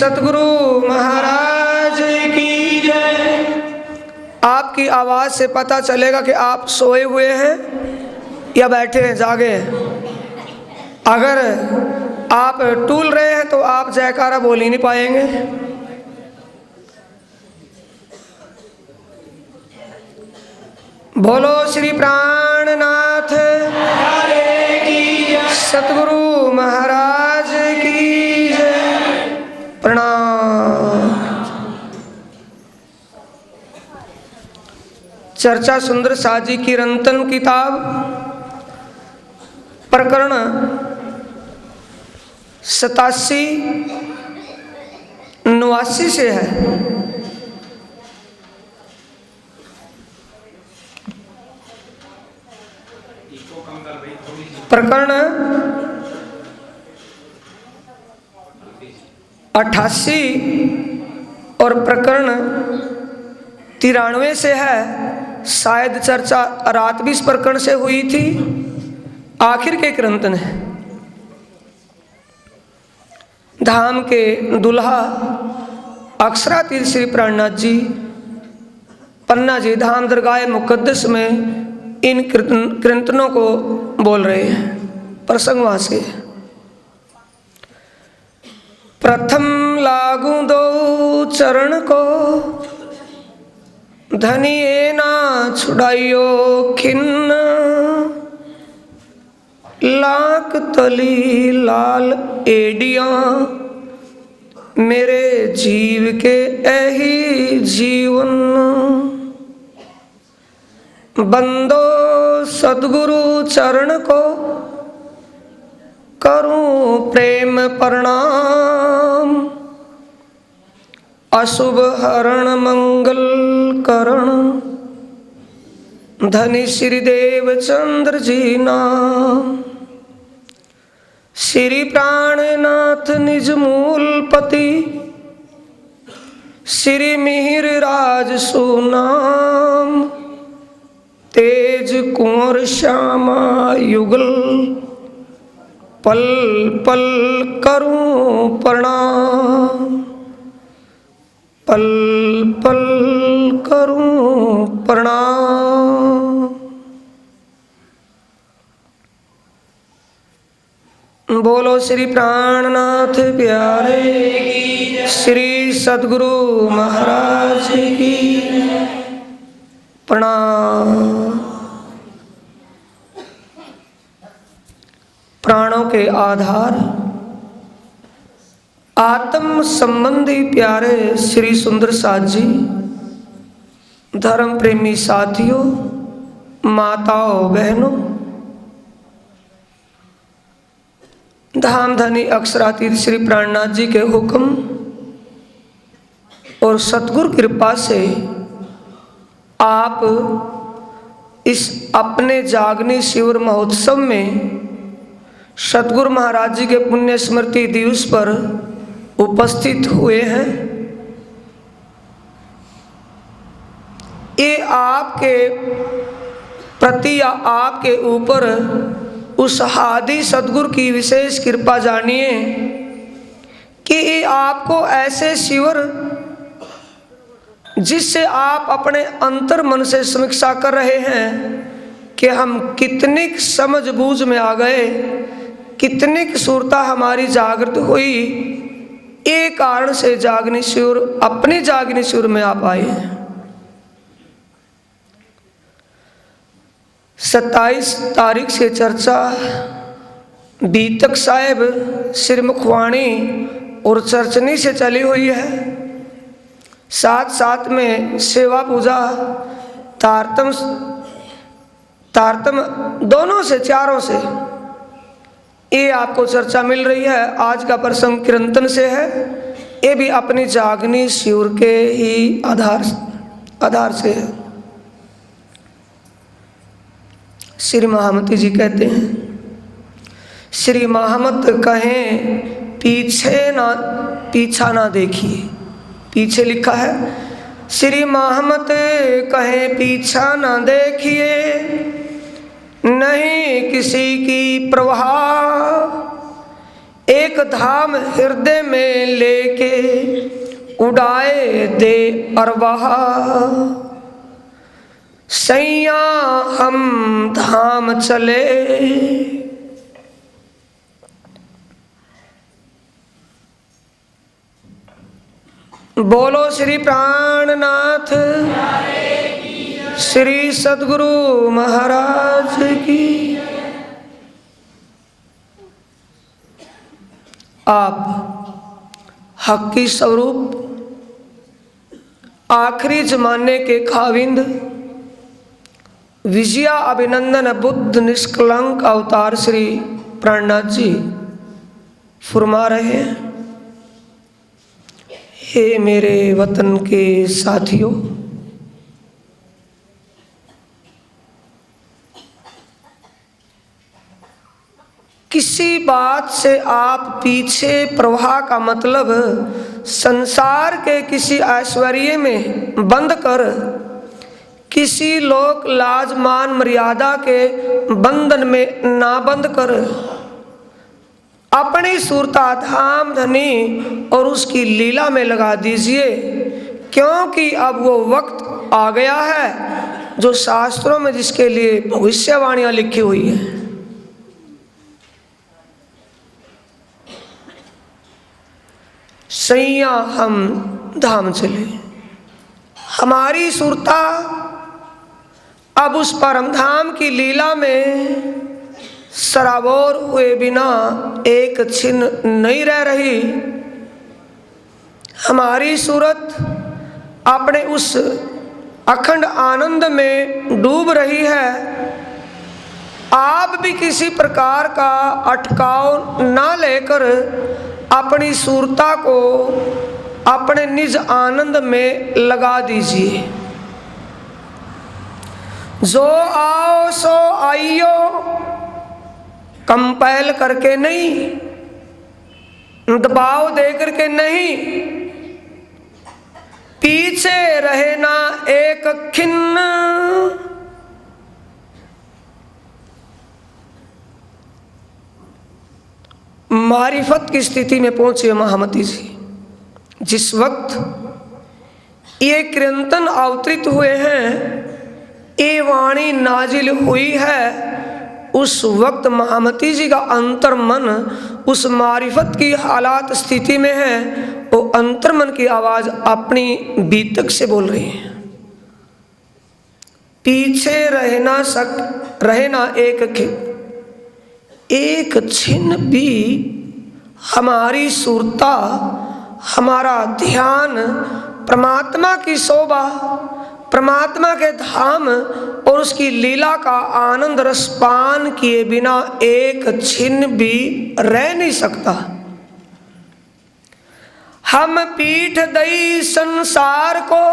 सतगुरु महाराज की जय। आपकी आवाज़ से पता चलेगा कि आप सोए हुए हैं या बैठे हैं, जागे हैं। अगर आप टूल रहे हैं तो आप जयकारा बोल ही नहीं पाएंगे। बोलो श्री प्राणनाथ सतगुरु महाराज की जय। प्रणाम। चर्चा सुंदर साजी की रंतन किताब प्रकरण 87 89 से है। प्रकरण 88 और प्रकरण 93 से है। शायद चर्चा रात भी इस प्रकरण से हुई थी। आखिर के क्रंतन है। धाम के दुल्हा अक्षरातीत श्री प्राणनाथ जी पन्ना जी धाम दरगाह मुकद्दस में इन कीर्तनों को बोल रहे हैं। प्रसंग वहां से प्रथम लागू दो चरण को धनिए ना छुड़ाइयो खिन्न लाख तली लाल एडियां मेरे जीव के ऐही जीवन बंदो सद्गुरु चरण को करूं प्रेम प्रणाम अशुभ हरण मंगल करण धनी श्री देव चंद्र जी नाम। श्री प्राणनाथ निज मूल पति श्री मिहिर राज सुनाम तेज कुंवर श्यामा युगल पल पल करूं प्रणाम पल पल करूं प्रणाम। बोलो श्री प्राणनाथ प्यारे श्री सद्गुरु महाराज की प्रणाम। प्राणों के आधार आत्म संबंधी प्यारे श्री सुंदर साथ जी, धर्म प्रेमी साथियों, माताओं बहनों, धाम धनी अक्षरातीत श्री प्राणनाथ जी के हुक्म और सतगुरु कृपा से आप इस अपने जागनी शिविर महोत्सव में सतगुरु महाराज जी के पुण्य स्मृति दिवस पर उपस्थित हुए हैं। ये आपके प्रति या आपके ऊपर उस हादी सतगुरु की विशेष कृपा जानिए कि ये आपको ऐसे शिविर जिससे आप अपने अंतर मन से समीक्षा कर रहे हैं कि हम कितनी समझबूझ में आ गए, कितनी सूरता हमारी जागृत हुई, ये कारण से जागनी शिविर अपनी जागनी शिविर में आप आए हैं। 27 तारीख से चर्चा बीतक साहेब सिरमुखवाणी और चर्चनी से चली हुई है। साथ साथ में सेवा पूजा तारतम दोनों से चारों से ये आपको चर्चा मिल रही है। आज का प्रसंग कीर्तन से है। ये भी अपनी जागनी शिविर के ही आधार से है। श्री महामती जी कहते हैं, श्री महामत कहें पीछा ना देखिए। पीछे लिखा है श्री महामत कहें पीछा ना देखिए, नहीं किसी की प्रवाह एक धाम हृदय में लेके उड़ाए दे अरवाह, सैया हम धाम चले। बोलो श्री प्राणनाथ श्री सद्गुरु महाराज की। आप हक की स्वरूप आखिरी जमाने के खाविंद विजया अभिनंदन बुद्ध निष्कलंक अवतार श्री प्राणनाथ जी फरमा रहे हैं, हे मेरे वतन के साथियों, किसी बात से आप पीछे प्रवाह का मतलब संसार के किसी ऐश्वर्य में बंद कर, किसी लोक लाज मान मर्यादा के बंधन में ना बंद कर, अपनी सुरता धाम धनी और उसकी लीला में लगा दीजिए, क्योंकि अब वो वक्त आ गया है जो शास्त्रों में जिसके लिए भविष्यवाणियां लिखी हुई है। सैया हम धाम चले। हमारी सुरता अब उस परम धाम की लीला में सराबोर हुए बिना एक छिन नहीं रह रही। हमारी सूरत अपने उस अखंड आनंद में डूब रही है। आप भी किसी प्रकार का अटकाव ना लेकर अपनी सूरता को अपने निज आनंद में लगा दीजिए। जो आओ सो आइयो, कंपेल करके नहीं, दबाव दे करके नहीं, पीछे रहे ना एक खिन्न। मारिफत की स्थिति में पहुंचे महामती जी। जिस वक्त ये कीर्तन अवतरित हुए हैं, ये वाणी नाजिल हुई है, उस वक्त महामती जी का अंतर मन उस मारिफत की हालात स्थिति में है। वो अंतर मन की आवाज अपनी बीतक से बोल रही है, पीछे रहना एक छिन्न भी हमारी सुरता, हमारा ध्यान परमात्मा की शोभा, परमात्मा के धाम और उसकी लीला का आनंद रसपान किए बिना एक छिन्न भी रह नहीं सकता। हम पीठ दई संसार को,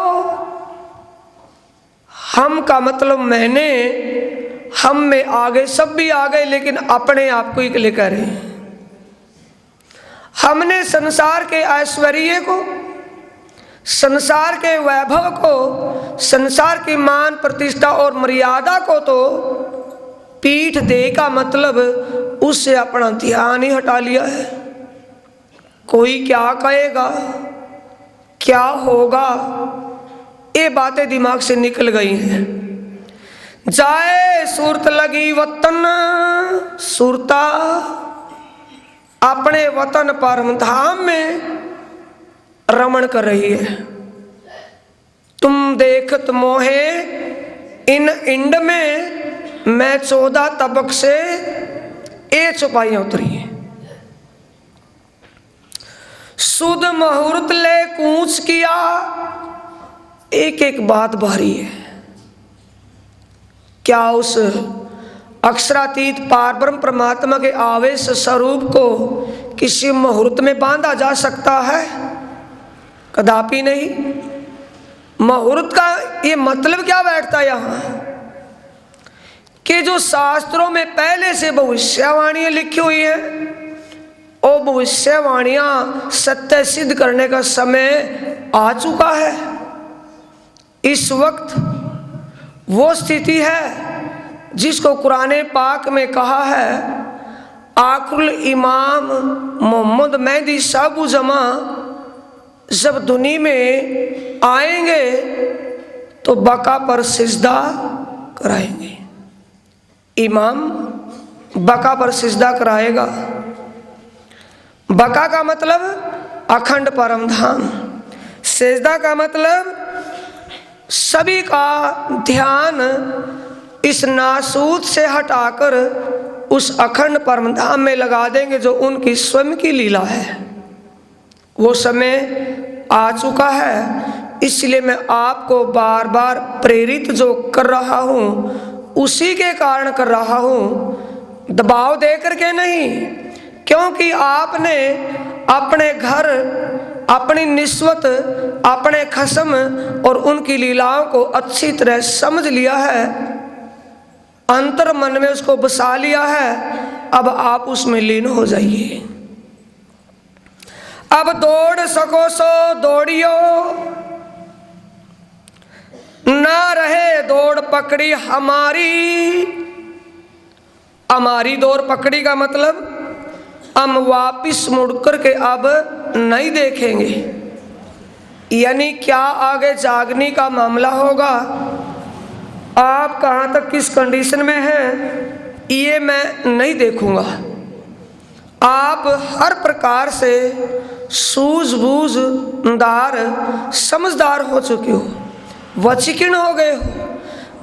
हम का मतलब मैंने, हम में आगे सब भी आ गए, लेकिन अपने आप को ही लेकर रहे। हमने संसार के ऐश्वर्य को, संसार के वैभव को, संसार की मान प्रतिष्ठा और मर्यादा को तो पीठ दे का मतलब उससे अपना ध्यान ही हटा लिया है। कोई क्या कहेगा, क्या होगा, ये बातें दिमाग से निकल गई हैं। जाए सूरत लगी वतन, सुरता अपने वतन परम धाम में रमण कर रही है। तुम देखत मोहे इन इंड में, मैं 14 तबक से ये छुपाइयां उतरी है। सुध मुहूर्त ले कूच किया, एक एक बात भारी है। क्या उस अक्षरातीत पारब्रह्म परमात्मा के आवेश स्वरूप को किसी मुहूर्त में बांधा जा सकता है? कदापि नहीं। मुहूर्त का ये मतलब क्या बैठता है यहाँ कि जो शास्त्रों में पहले से भविष्यवाणियां लिखी हुई है, वो भविष्यवाणियां सत्य सिद्ध करने का समय आ चुका है। इस वक्त वो स्थिति है जिसको कुरान पाक में कहा है, आखिरुल इमाम मोहम्मद मेहदी साहब जमा जब दुनिया में आएंगे तो बका पर सिजदा कराएंगे। इमाम बका पर सिजदा कराएगा। बका का मतलब अखंड परम धाम, सिजदा का मतलब सभी का ध्यान इस नासूत से हटाकर उस अखंड परम धाम में लगा देंगे जो उनकी स्वयं की लीला है। वो समय आ चुका है, इसलिए मैं आपको बार बार प्रेरित जो कर रहा हूँ उसी के कारण कर रहा हूँ, दबाव दे करके नहीं। क्योंकि आपने अपने घर, अपनी निस्वत, अपने खसम और उनकी लीलाओं को अच्छी तरह समझ लिया है, अंतर मन में उसको बसा लिया है। अब आप उसमें लीन हो जाइए। अब दौड़ सको सो दौड़ियो, ना रहे दौड़ पकड़ी हमारी। हमारी दौड़ पकड़ी का मतलब हम वापिस मुड़ कर के अब नहीं देखेंगे। यानी क्या आगे जागने का मामला होगा, आप कहाँ तक किस कंडीशन में हैं ये मैं नहीं देखूंगा। आप हर प्रकार से सूझबूझदार समझदार हो चुके हो, वचीकीर्ण हो गए हो।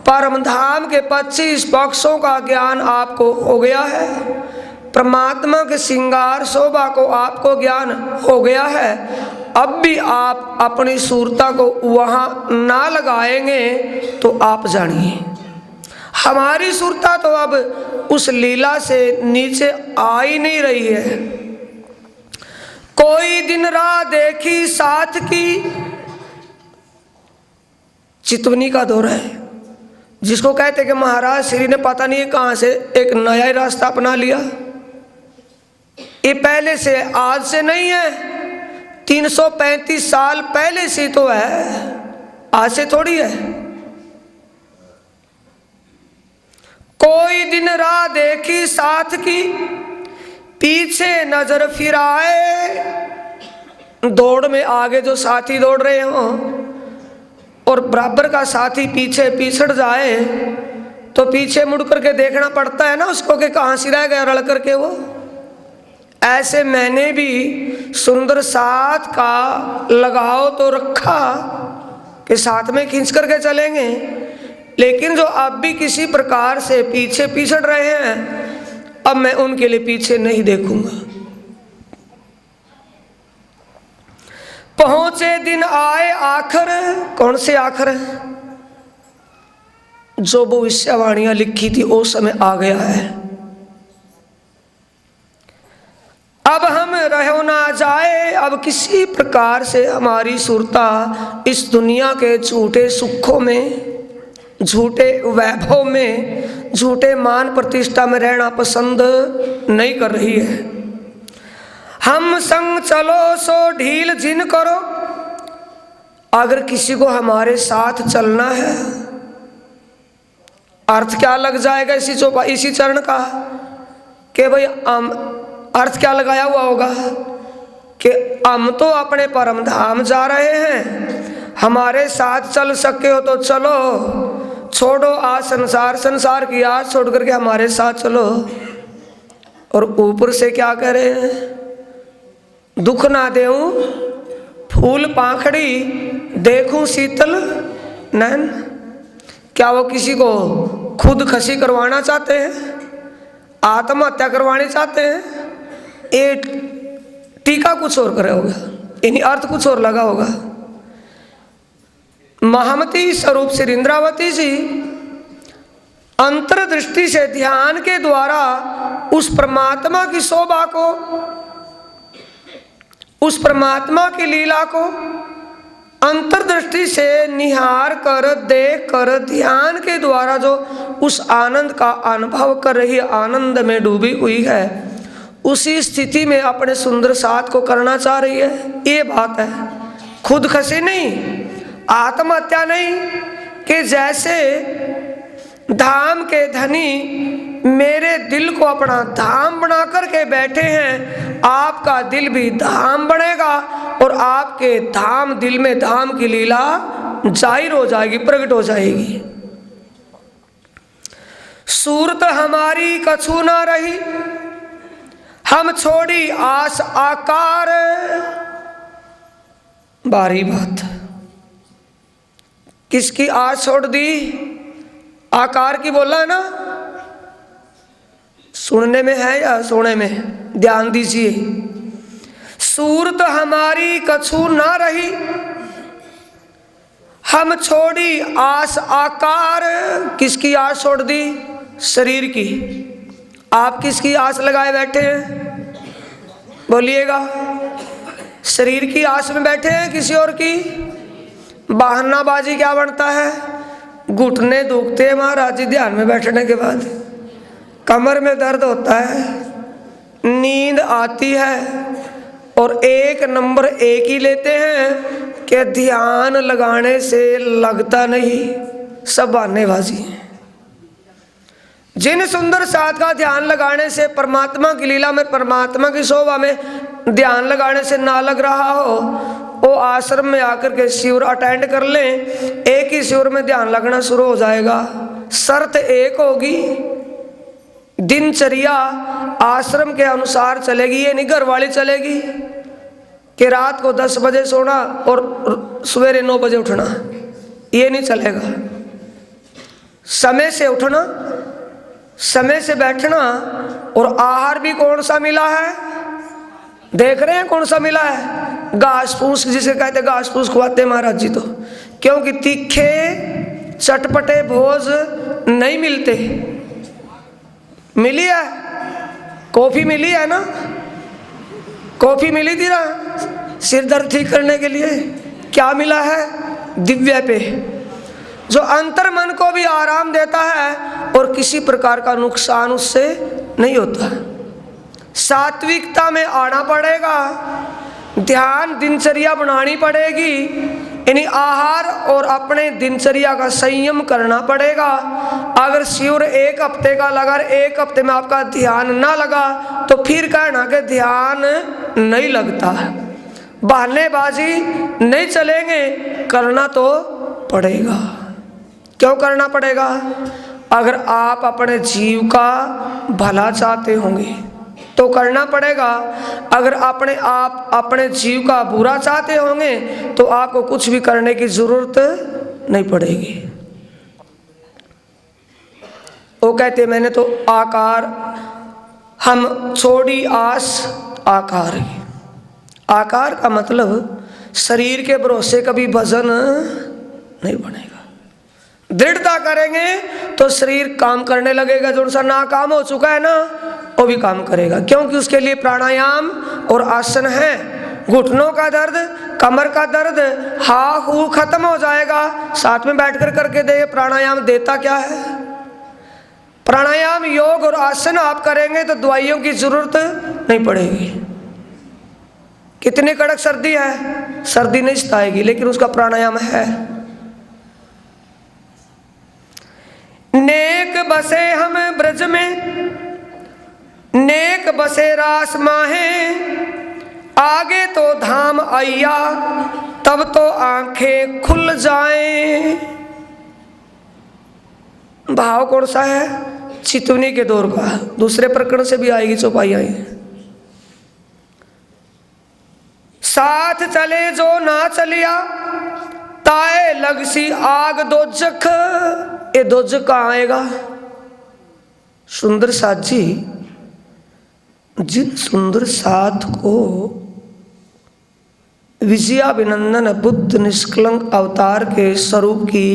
परम धाम के 25 पक्षों का ज्ञान आपको हो गया है। परमात्मा के श्रृंगार शोभा को आपको ज्ञान हो गया है। अब भी आप अपनी सूरता को वहाँ ना लगाएंगे तो आप जानिए हमारी सूरता तो अब उस लीला से नीचे आ ही नहीं रही है। कोई दिन रात देखी साथ की, चितवनी का दौर है जिसको कहते कि महाराज श्री ने पता नहीं कहाँ से एक नया ही रास्ता अपना लिया। ये पहले से आज से नहीं है, 335 साल पहले से तो है, आज से थोड़ी है। कोई दिन राह देखी साथ की, पीछे नजर फिराए। दौड़ में आगे जो साथी दौड़ रहे हो और बराबर का साथी पीछे पिछड़ जाए तो पीछे मुड़ करके देखना पड़ता है ना उसको कि कहाँ से रह गया रल करके वो। ऐसे मैंने भी सुंदर साथ का लगाव तो रखा कि साथ में खींच करके चलेंगे, लेकिन जो अब भी किसी प्रकार से पीछे पिछड़ रहे हैं अब मैं उनके लिए पीछे नहीं देखूंगा। पहुंचे दिन आए आखिर, कौन से आखिर है? जो भविष्यवाणियां लिखी थी वो समय आ गया है। अब हम रहो ना जाए, अब किसी प्रकार से हमारी सुरता इस दुनिया के झूठे सुखों में, झूठे वैभव में, झूठे मान प्रतिष्ठा में रहना पसंद नहीं कर रही है। हम संग चलो सो ढील जिन करो। अगर किसी को हमारे साथ चलना है, अर्थ क्या लग जाएगा इसी चरण का कि भाई अर्थ क्या लगाया हुआ होगा कि हम तो अपने परम धाम जा रहे हैं, हमारे साथ चल सके हो तो चलो, छोड़ो आज संसार, संसार की आज छोड़ करके हमारे साथ चलो। और ऊपर से क्या कह रहे हैं? दुख ना देऊं फूल पाखड़ी, देखूं शीतल नैन। क्या वो किसी को खुद खसी करवाना चाहते हैं, आत्महत्या करवानी चाहते हैं? ये टीका कुछ और करे होगा, यानी अर्थ कुछ और लगा होगा। महामती स्वरूप श्री इंद्रावती जी अंतर्दृष्टि से ध्यान के द्वारा उस परमात्मा की शोभा को, उस परमात्मा की लीला को अंतर्दृष्टि से निहार कर, देख कर, ध्यान के द्वारा जो उस आनंद का अनुभव कर रही, आनंद में डूबी हुई है, उसी स्थिति में अपने सुंदर साथ को करना चाह रही है। ये बात है, खुद खसी नहीं, आत्महत्या नहीं कि जैसे धाम के धनी मेरे दिल को अपना धाम बना कर बैठे हैं, आपका दिल भी धाम बनेगा और आपके धाम दिल में धाम की लीला जाहिर हो जाएगी, प्रकट हो जाएगी। सूरत हमारी कछु ना रही, हम छोड़ी आस आकार। बारी बात, किसकी आस छोड़ दी? आकार की बोला है ना, सुनने में है या सोने में? ध्यान दीजिए। सूरत हमारी कछु ना रही, हम छोड़ी आस आकार। किसकी आस छोड़ दी? शरीर की। आप किसकी आस लगाए बैठे हैं? बोलिएगा। शरीर की आस में बैठे हैं किसी और की? बहानाबाजी क्या बनता है? घुटने दुखते हैं महाराज जी ध्यान में बैठने के बाद, कमर में दर्द होता है, नींद आती है, और एक नंबर एक ही लेते हैं कि ध्यान लगाने से लगता नहीं। सब बहानेबाजी है। जिन सुंदर साथ का ध्यान लगाने से परमात्मा की लीला में, परमात्मा की शोभा में ध्यान लगाने से ना लग रहा हो, वो आश्रम में आकर के शिविर अटेंड कर लें, एक ही शिविर में ध्यान लगना शुरू हो जाएगा। शर्त एक होगी, दिनचर्या आश्रम के अनुसार चलेगी। ये नहीं घर वाली चलेगी कि रात को 10 बजे सोना और सवेरे 9 बजे उठना, ये नहीं चलेगा। समय से उठना, समय से बैठना, और आहार भी कौन सा मिला है? देख रहे हैं कौन सा मिला है? घास फूस, जिसे कहते घास फूस खुआते महाराज जी तो, क्योंकि तीखे चटपटे भोज नहीं मिलते। मिली है? कॉफी मिली है ना? कॉफी मिली थी ना सिर दर्द ठीक करने के लिए। क्या मिला है? दिव्य पे, जो अंतर मन को भी आराम देता है और किसी प्रकार का नुकसान उससे नहीं होता। सात्विकता में आना पड़ेगा, ध्यान दिनचर्या बनानी पड़ेगी, यानी आहार और अपने दिनचर्या का संयम करना पड़ेगा। अगर शिविर एक हफ्ते का लगा, एक हफ्ते में आपका ध्यान ना लगा तो फिर कहना कि ध्यान नहीं लगता। बहानेबाजी नहीं चलेंगे, करना तो पड़ेगा। क्यों करना पड़ेगा? अगर आप अपने जीव का भला चाहते होंगे तो करना पड़ेगा। अगर आप अपने जीव का बुरा चाहते होंगे तो आपको कुछ भी करने की जरूरत नहीं पड़ेगी। वो कहते मैंने तो आकार, हम छोड़ी आस आकार। आकार का मतलब शरीर के भरोसे कभी वजन नहीं बनेगा। दृढ़ता करेंगे तो शरीर काम करने लगेगा। जो सा ना काम हो चुका है ना, वो भी काम करेगा, क्योंकि उसके लिए प्राणायाम और आसन है। घुटनों का दर्द, कमर का दर्द, हा हू खत्म हो जाएगा। साथ में बैठकर करके दे। प्राणायाम देता क्या है? प्राणायाम, योग और आसन आप करेंगे तो दवाइयों की जरूरत नहीं पड़ेगी। कितनी कड़क सर्दी है, सर्दी नहीं सताएगी, लेकिन उसका प्राणायाम है। नेक बसे हम ब्रज में, नेक बसे रास माहे, आगे तो धाम आइया, तब तो आंखें खुल जाएं। भाव कौन सा है? चितवनी के दौर का। दूसरे प्रकरण से भी आएगी चौपाई आई। साथ चले जो ना चलिया, ताए लगसी आग दोजख। ये दोजख कहाँ आएगा? सुंदर साथ जी, जिन सुंदर साथ को विजयाभिनंदन बुद्ध निष्कलंक अवतार के स्वरूप की,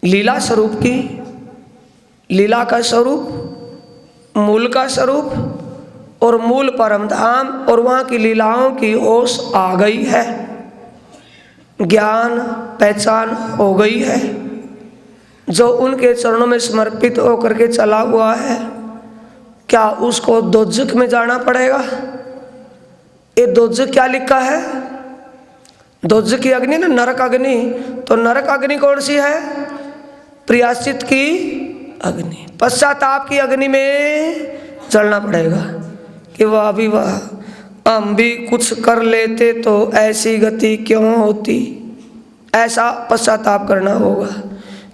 लीला स्वरूप की, लीला का स्वरूप, मूल का स्वरूप और मूल परम धाम और वहाँ की लीलाओं की ओस आ गई है। ज्ञान पहचान हो गई है। जो उनके चरणों में समर्पित होकर के चला हुआ है, क्या उसको दोजख में जाना पड़ेगा? ये दोजख क्या लिखा है? दोजख की अग्नि ना, नरक अग्नि। तो नरक अग्नि कौन सी है? प्रायश्चित की अग्नि, पश्चाताप की अग्नि में जलना पड़ेगा कि वाह भी वाह, हम भी कुछ कर लेते तो ऐसी गति क्यों होती। ऐसा पश्चाताप करना होगा,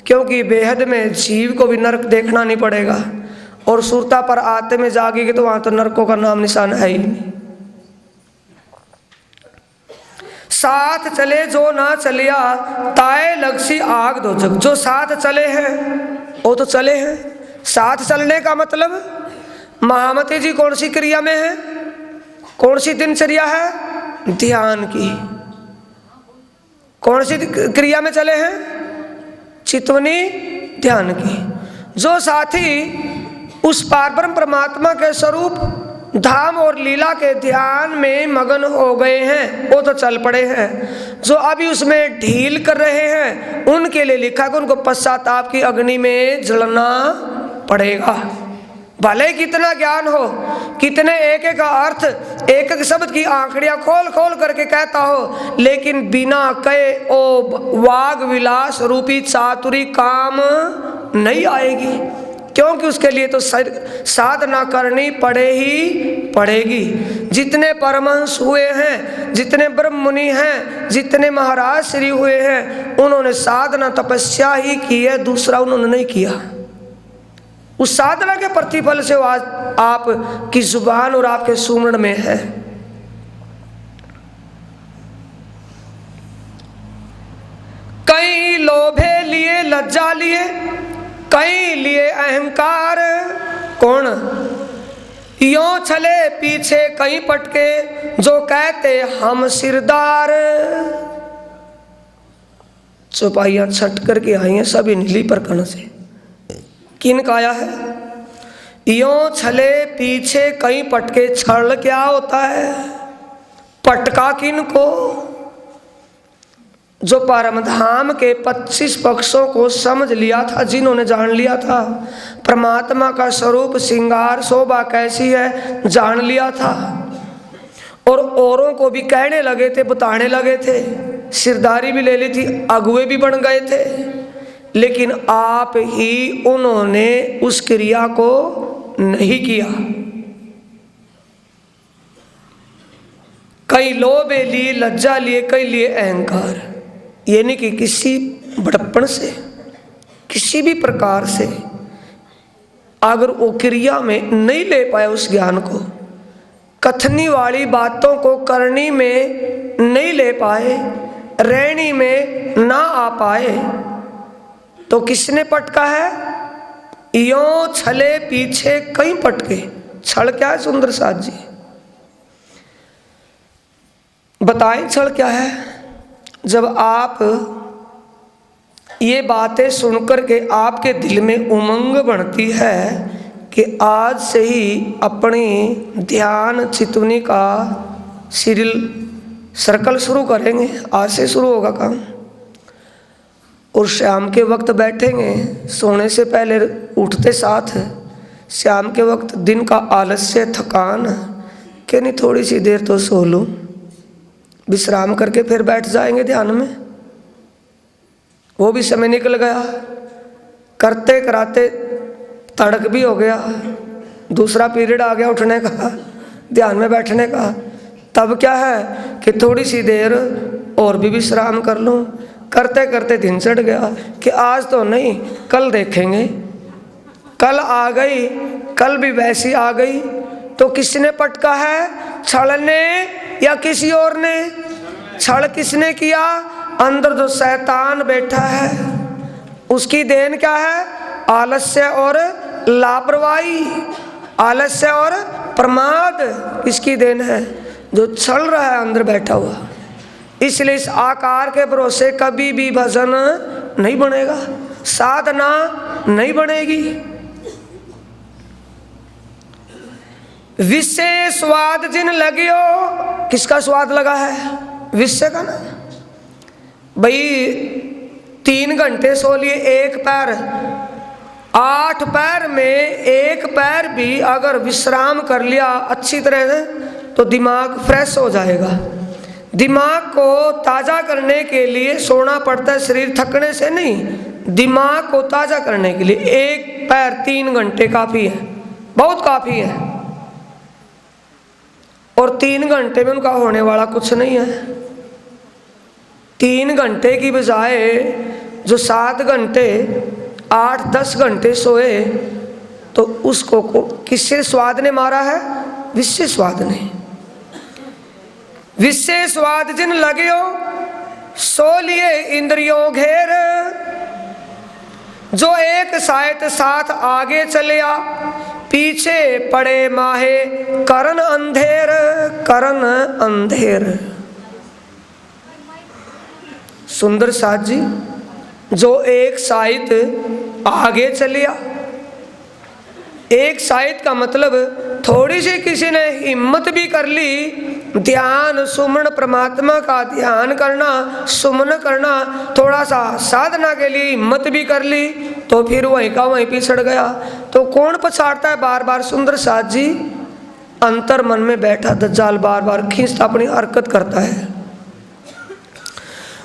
क्योंकि बेहद में जीव को भी नरक देखना नहीं पड़ेगा, और सुरता पर आते में जागेगी तो वहां तो नरकों का नाम निशान है ही नहीं। साथ चले जो ना चलिया, ताए लगसी आग दो जग। जो साथ चले हैं वो तो चले हैं। साथ चलने का मतलब, महामती जी कौन सी क्रिया में है, कौन सी दिनचर्या है, ध्यान की। कौन सी क्रिया में चले हैं, चितवनी ध्यान की। जो साथी उस पारब्रह्म परमात्मा के स्वरूप धाम और लीला के ध्यान में मगन हो गए हैं वो तो चल पड़े हैं। जो अभी उसमें ढील कर रहे हैं उनके लिए लिखा कि उनको पश्चाताप की अग्नि में जलना पड़ेगा। भले कितना ज्ञान हो, कितने एक एक अर्थ, एक एक शब्द की आंखड़ियां खोल खोल करके कहता हो, लेकिन बिना कहे ओ वाग विलास रूपी चातुरी काम नहीं आएगी, क्योंकि उसके लिए तो साधना करनी पड़े ही पड़ेगी। जितने परमहंस हुए हैं, जितने ब्रह्म मुनि हैं, जितने महाराज श्री हुए हैं, उन्होंने साधना तपस्या ही की है, दूसरा उन्होंने नहीं किया। उस साधना के प्रतिफल से आज आप की जुबान और आपके सुमरण में है। कई लोभे लिए लज्जा लिए, कई लिए अहंकार। कौन यों चले पीछे कहीं पटके, जो कहते हम सिरदार। चौपाइयां छट करके आई हैं सभी नीली परकन से। किन का आया है, यों छले पीछे कहीं पटके। छल क्या होता है, पटका किन को, जो परमधाम के 25 पक्षों को समझ लिया था, जिन्होंने जान लिया था परमात्मा का स्वरूप श्रृंगार शोभा कैसी है जान लिया था, और औरों को भी कहने लगे थे, बताने लगे थे, सिरदारी भी ले ली थी, अगुए भी बन गए थे, लेकिन आप ही उन्होंने उस क्रिया को नहीं किया। कई लोभे लिए लज्जा लिए, कई लिए अहंकार। ये नहीं कि किसी बड़प्पन से, किसी भी प्रकार से अगर वो क्रिया में नहीं ले पाए उस ज्ञान को, कथनी वाली बातों को करनी में नहीं ले पाए, रहनी में ना आ पाए, तो किसने पटका है, यों छले पीछे कहीं पटके। छल क्या है सुंदर साथ जी, बताएं छल क्या है। जब आप ये बातें सुनकर के आपके दिल में उमंग बढ़ती है कि आज से ही अपनी ध्यान चितवनी का सीरियल सर्कल शुरू करेंगे, आज से शुरू होगा काम, और शाम के वक्त बैठेंगे, सोने से पहले उठते साथ शाम के वक्त दिन का आलस्य थकान कि नहीं थोड़ी सी देर तो सो लूँ, विश्राम करके फिर बैठ जाएंगे ध्यान में। वो भी समय निकल गया, करते कराते तड़क भी हो गया, दूसरा पीरियड आ गया उठने का, ध्यान में बैठने का। तब क्या है कि थोड़ी सी देर और भी विश्राम कर लूँ, करते करते दिन चढ़ गया कि आज तो नहीं कल देखेंगे। कल आ गई, कल भी वैसी आ गई, तो किसने पटका है, छल ने या किसी और ने। छल किसने किया, अंदर जो शैतान बैठा है उसकी देन क्या है, आलस्य और लापरवाही, आलस्य और प्रमाद किसकी देन है, जो छल रहा है अंदर बैठा हुआ। इसलिए इस आकार के भरोसे कभी भी भजन नहीं बनेगा, साधना नहीं बनेगी। विषय स्वाद जिन लगियो, किसका स्वाद लगा है, विषय का ना। भाई 3 घंटे सो लिए, एक पैर, 8 पैर में एक पैर भी अगर विश्राम कर लिया अच्छी तरह से तो दिमाग फ्रेश हो जाएगा। दिमाग को ताज़ा करने के लिए सोना पड़ता है, शरीर थकने से नहीं, दिमाग को ताज़ा करने के लिए एक पैर 3 घंटे काफ़ी है। बहुत काफ़ी है। और 3 घंटे में उनका होने वाला कुछ नहीं है। 3 घंटे की बजाय जो 7 घंटे 8-10 घंटे सोए, तो उसको किससे स्वाद ने मारा है? विषय स्वाद ने। विषय स्वाद जिन लगियो सो लिए इंद्रियों घेर, जो एक सायत साथ आगे चलिया पीछे पड़े माहे करन अंधेर, करन अंधेर। सुंदर साथ जी, जो एक साहित आगे चलिया, एक साहित का मतलब थोड़ी सी किसी ने हिम्मत भी कर ली, ध्यान सुमन परमात्मा का ध्यान करना, सुमन करना, थोड़ा सा साधना के लिए हिम्मत भी कर ली, तो फिर वहीं का वहीं पिछड़ गया। तो कौन पछाड़ता है बार बार? सुंदर साथ जी, अंतर मन में बैठा दज्जाल बार बार खींचता अपनी हरकत करता है।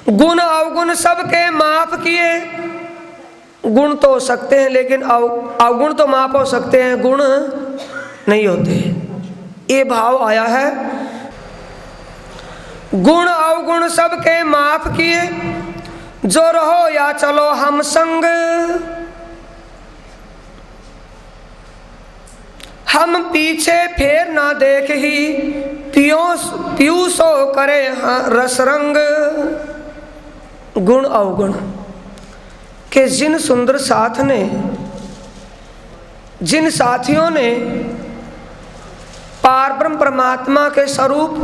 गुण अवगुण सबके माफ किए, गुण तो हो सकते हैं लेकिन अवगुण तो माफ हो सकते हैं, गुण नहीं होते। ये भाव आया है। गुण अवगुण सबके माफ किए, जो रहो या चलो हम संग, हम पीछे फेर ना देख ही पीयूसो करे रस रंग। गुण अवगुण के जिन सुंदर साथ ने, जिन साथियों ने पारब्रह्म परमात्मा के स्वरूप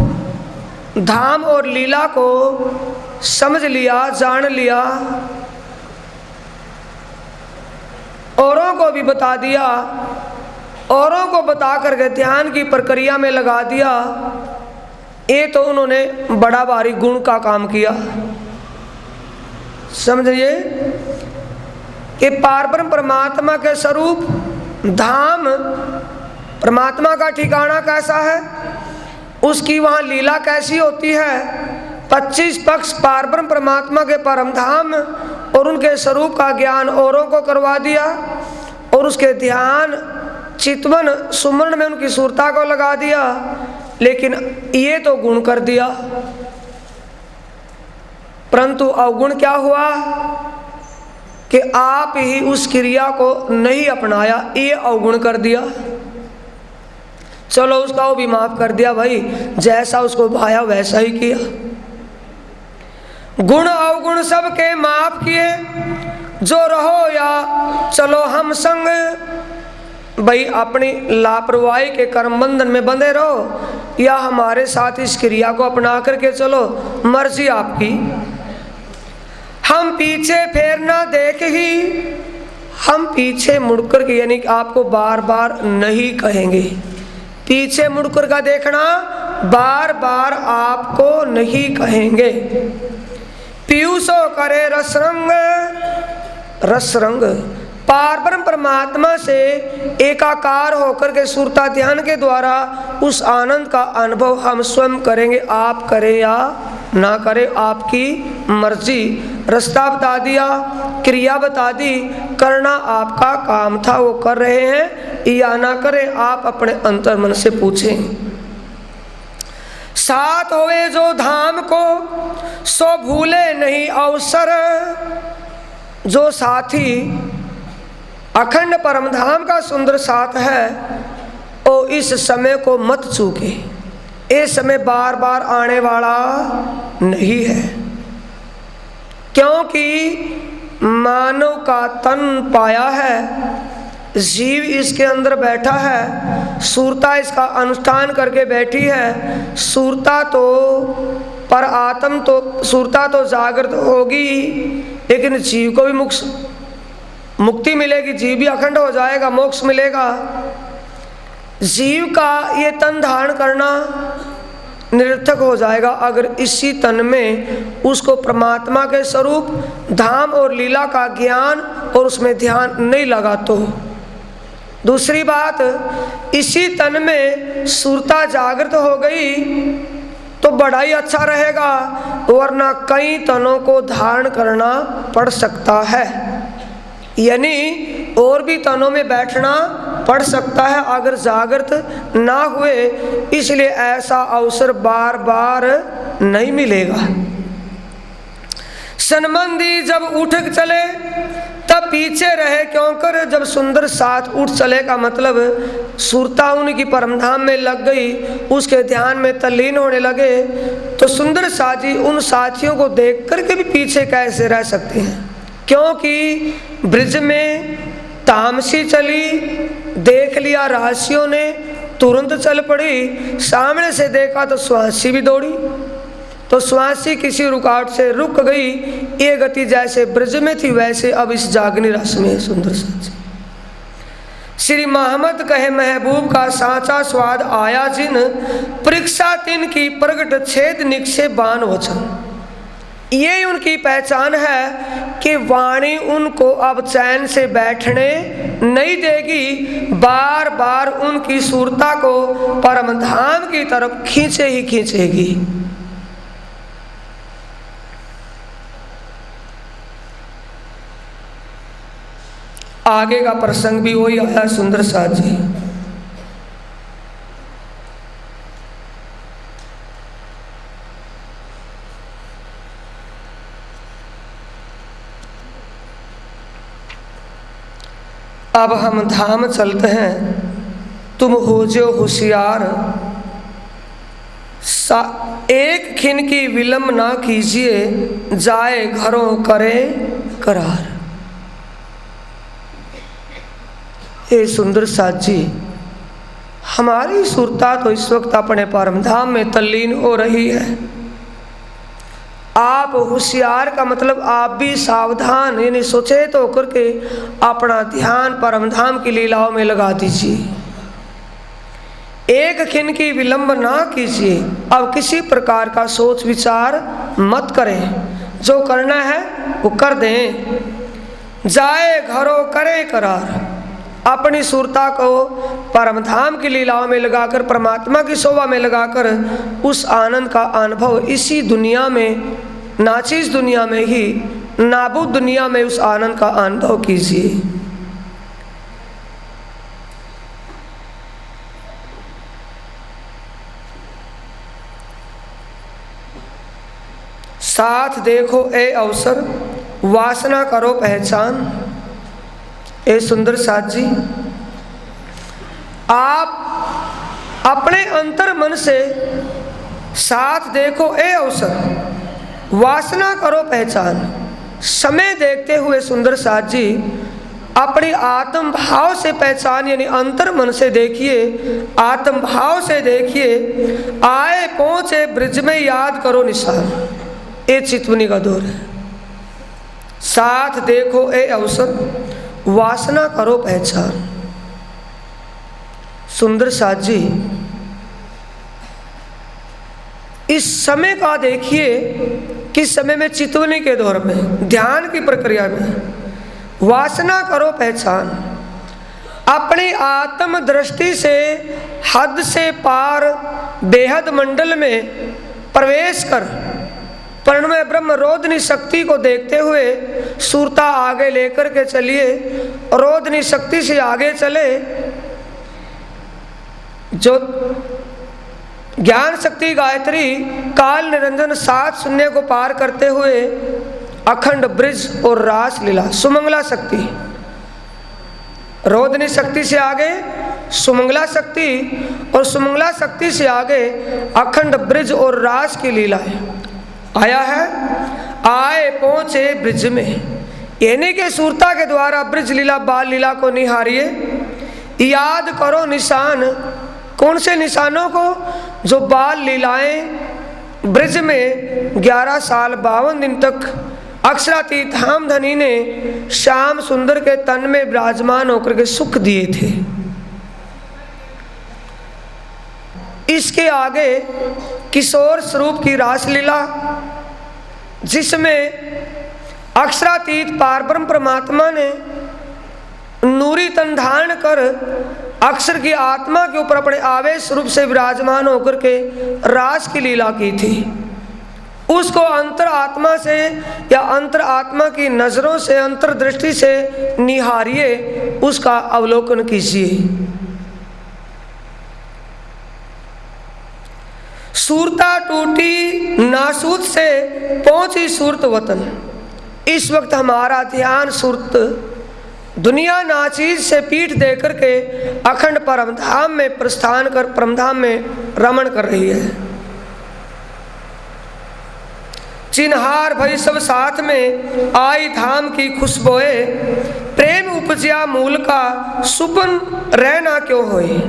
धाम और लीला को समझ लिया, जान लिया, औरों को भी बता दिया, औरों को बता करके ध्यान की प्रक्रिया में लगा दिया, ये तो उन्होंने बड़ा भारी गुण का काम किया। समझिए कि पारब्रह्म परमात्मा के स्वरूप धाम, परमात्मा का ठिकाना कैसा है, उसकी वहाँ लीला कैसी होती है, 25 पक्ष पारब्रह्म परमात्मा के परम धाम और उनके स्वरूप का ज्ञान औरों को करवा दिया, और उसके ध्यान चितवन सुमरण में उनकी सुरता को लगा दिया। लेकिन ये तो गुण कर दिया, परंतु अवगुण क्या हुआ कि आप ही उस क्रिया को नहीं अपनाया, ये अवगुण कर दिया। चलो उसका वो भी माफ कर दिया भाई, जैसा उसको भाया वैसा ही किया। गुण अवगुण सबके माफ किए, जो रहो या चलो हम संग। भाई अपनी लापरवाही के कर्म बंधन में बंधे रहो या हमारे साथ इस क्रिया को अपना करके चलो, मर्जी आपकी। हम पीछे फेरना देख ही, हम पीछे मुड़कर के, यानी कि आपको बार बार नहीं कहेंगे। पीछे मुड़कर का देखना बार बार आपको नहीं कहेंगे। पीयूसो करे रसरंग, रसरंग पारब्रह्म परमात्मा से एकाकार होकर के सुरता ध्यान के द्वारा उस आनंद का अनुभव हम स्वयं करेंगे। आप करें या ना करें आपकी मर्जी। रास्ता बता दिया, क्रिया बता दी, करना आपका काम था वो कर रहे हैं या ना करें, आप अपने अंतर मन से पूछें। साथ होए जो धाम को सो भूले नहीं अवसर, जो साथी अखंड परम धाम का सुंदर साथ है वो इस समय को मत चूके। ये समय बार बार आने वाला नहीं है, क्योंकि मानव का तन पाया है, जीव इसके अंदर बैठा है, सूरता इसका अनुष्ठान करके बैठी है। सूरता तो पर आत्म तो सूरता तो जागृत होगी, लेकिन जीव को भी मुक्ति मिलेगी, जीव भी अखंड हो जाएगा, मोक्ष मिलेगा। जीव का ये तन धारण करना निरर्थक हो जाएगा अगर इसी तन में उसको परमात्मा के स्वरूप धाम और लीला का ज्ञान और उसमें ध्यान नहीं लगा तो। दूसरी बात, इसी तन में सुरता जागृत हो गई तो बड़ा ही अच्छा रहेगा, वरना कई तनों को धारण करना पड़ सकता है, यानी और भी तनों में बैठना पड़ सकता है अगर जागृत ना हुए, इसलिए ऐसा अवसर बार बार नहीं मिलेगा। सनबंदी जब उठ चले तब पीछे रहे क्यों कर, जब सुंदर साथ उठ चले का मतलब सुरता उनकी परमधाम में लग गई, उसके ध्यान में तल्लीन होने लगे, तो सुंदर साथी उन साथियों को देख करके भी पीछे कैसे रह सकते हैं, क्योंकि ब्रिज में तामसी चली, देख लिया राशियों ने, तुरंत चल पड़ी, सामने से देखा तो सुहासी भी दौड़ी, तो सुहासी किसी रुकावट से रुक गई। ये गति जैसे ब्रज में थी वैसे अब इस जागनी रस में सुंदर साथी। श्री मोहम्मद कहे महबूब का साचा स्वाद आया जिन, परीक्षा तिन की प्रगट छेद निक्षे बान वचन। ये उनकी पहचान है कि वाणी उनको अब चैन से बैठने नहीं देगी, बार बार उनकी सूरता को परम धाम की तरफ खींचे ही खींचेगी। आगे का प्रसंग भी वही आया सुंदर साथ जी। अब हम धाम चलते हैं, तुम हो जो होशियार, एक खिन की विलंब ना कीजिए, जाए घरों करे करार। हे सुंदर साथ जी, हमारी सुरता तो इस वक्त अपने परम धाम में तल्लीन हो रही है। आप होशियार का मतलब आप भी सावधान यानी सचेत होकर के अपना ध्यान परम धाम की लीलाओं में लगा दीजिए। एक खिन की विलंब ना कीजिए, अब किसी प्रकार का सोच विचार मत करें, जो करना है वो कर दें। जाए घरों करे करार, अपनी सुरता को परम धाम की लीलाओं में लगाकर, परमात्मा की शोभा में लगाकर उस आनंद का अनुभव इसी दुनिया में, नाचीज दुनिया में ही, नाबूद दुनिया में उस आनंद का अनुभव कीजिए। साथ देखो ए अवसर, वासना करो पहचान। ए सुंदर साथ जी, आप अपने अंतर मन से साथ देखो ए अवसर, वासना करो पहचान। समय देखते हुए सुंदर साथ जी अपनी आत्म भाव से पहचान यानी अंतर मन से देखिए, आत्म भाव से देखिए। आए पहुंचे ब्रिज में याद करो निशान, ये चितवनी का दौर है। साथ देखो ए अवसर, वासना करो पहचान। सुंदर साथ जी, इस समय का देखिए किस समय में, चितवनी के दौर में, ध्यान की प्रक्रिया में। वासना करो पहचान, अपनी आत्म दृष्टि से हद से पार बेहद मंडल में प्रवेश कर प्रणमय ब्रह्म रोधनी शक्ति को देखते हुए सुरता आगे लेकर के चलिए। रोधनी शक्ति से आगे चले, जो ज्ञान शक्ति गायत्री काल निरंजन 7 शून्य को पार करते हुए अखंड ब्रिज और रास लीला सुमंगला शक्ति, रोधनी शक्ति से आगे सुमंगला शक्ति और सुमंगला शक्ति से आगे अखंड ब्रिज और रास की लीला है आया है। आए पहुंचे ब्रिज में, यानी के सूरता के द्वारा ब्रिज लीला बाल लीला को निहारिए। याद करो निशान, कौन से निशानों को, जो बाल लीलाएं ब्रिज में 11 साल 52 दिन तक अक्षरातीत धामधनी ने श्याम सुंदर के तन में विराजमान होकर के सुख दिए थे। इसके आगे किशोर स्वरूप की रासलीला, जिसमें अक्षरातीत पारब्रह्म परमात्मा ने नूरी तन धारण कर अक्षर की आत्मा के ऊपर अपने आवेश रूप से विराजमान होकर के रास की लीला की थी। उसको अंतर आत्मा से या अंतर आत्मा की नजरों से, अंतर्दृष्टि से निहारिए, उसका अवलोकन कीजिए। सूरता टूटी नासूत से पहुंची सूरत वतन। इस वक्त हमारा ध्यान सूरत दुनिया नाचीज से पीठ दे करके अखंड परमधाम में प्रस्थान कर परमधाम में रमण कर रही है। चिन्हार भई सब साथ में आई धाम की खुशबोए, प्रेम उपजिया मूल का सुपन रहना क्यों होए।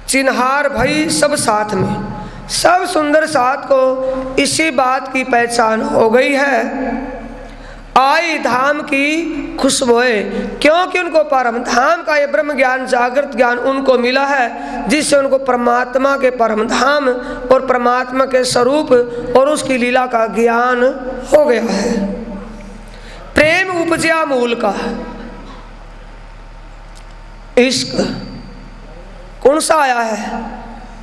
चिन्हार भई सब साथ में, सब सुंदर साथ को इसी बात की पहचान हो गई है। आई धाम की खुशबुए, क्योंकि उनको परम धाम का ये ब्रह्म ज्ञान जागृत ज्ञान उनको मिला है, जिससे उनको परमात्मा के परम धाम और परमात्मा के स्वरूप और उसकी लीला का ज्ञान हो गया है। प्रेम उपजिया मूल का, इश्क कौन सा आया है?